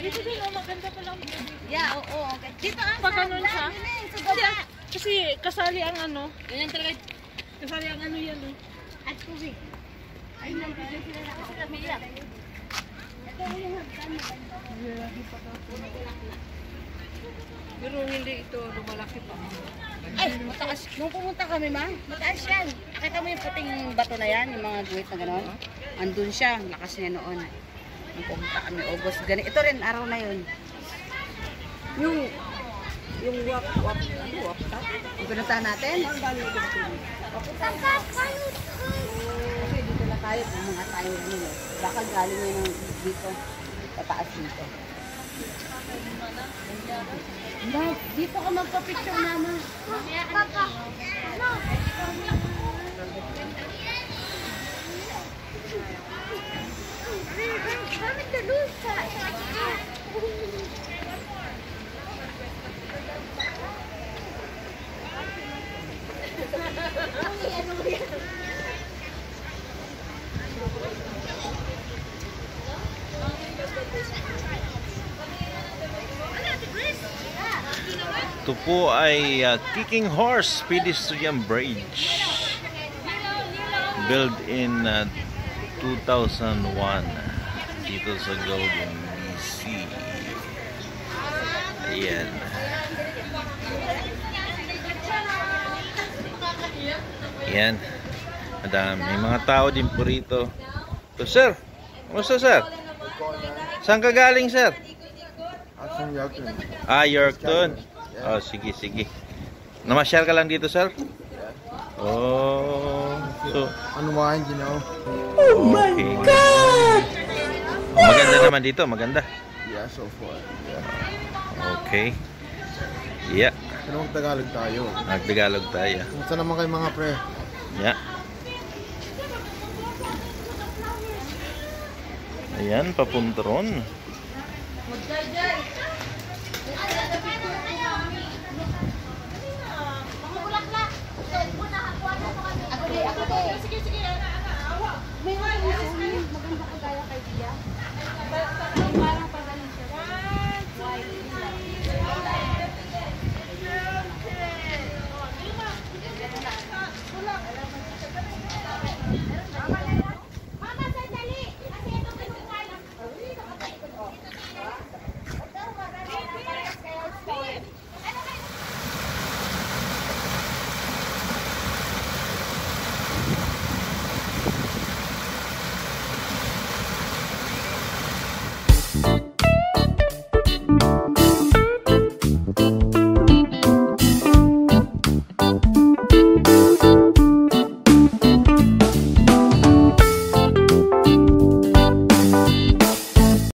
Dito din, oh, maganda pa lang. Yeah, oo. Dito ang pag-anon siya. Kasi kasali ang ano. Ganyan talaga. Kasali ang ano yan, eh. At tubig. Ay, nandito sila na kasi kamila. Ito yung hagdan. Pero hindi ito, lumalaki pa. Ay, mataas. Nung pumunta kami, ma, mataas yan. Nakita mo yung puting bato na yan, yung mga guwit na gano'n? Andun siya, lakas niya noon. Nung pumunta kami, August. Ganito. Ito rin, araw na yun. Yung wap top. Yung pinuntahan natin? Kasi dito na tayo, kung mga tayo ano, baka galing yun dito, pataas dito. Dad, dito ka magpa-picture, mama. Papa. No. Kami tulog sa. Ito po ay Kicking Horse Pedestrian Bridge, built in 2001 dito sa Golden Sea. Ayan. Ayan. Madami. May mga tao din po rito. So, sir, kumusta, sir? Saan ka galing, sir? From Yorkton. Ah, Yorkton. Oh, sige, sige. Namasyal ka lang dito, sir? Oh. So, Unwind, you know. oh my God! Maganda naman dito, maganda. Yeah, so far. Yeah. Okay. Yeah. Pero mag-Tagalog tayo. Nagtagalog tayo. Kumusta naman kayo mga pre? Yeah. Ayan, papunta ron. Sige. May maganda kagaya kay Dia. Parang pagaling siya. White.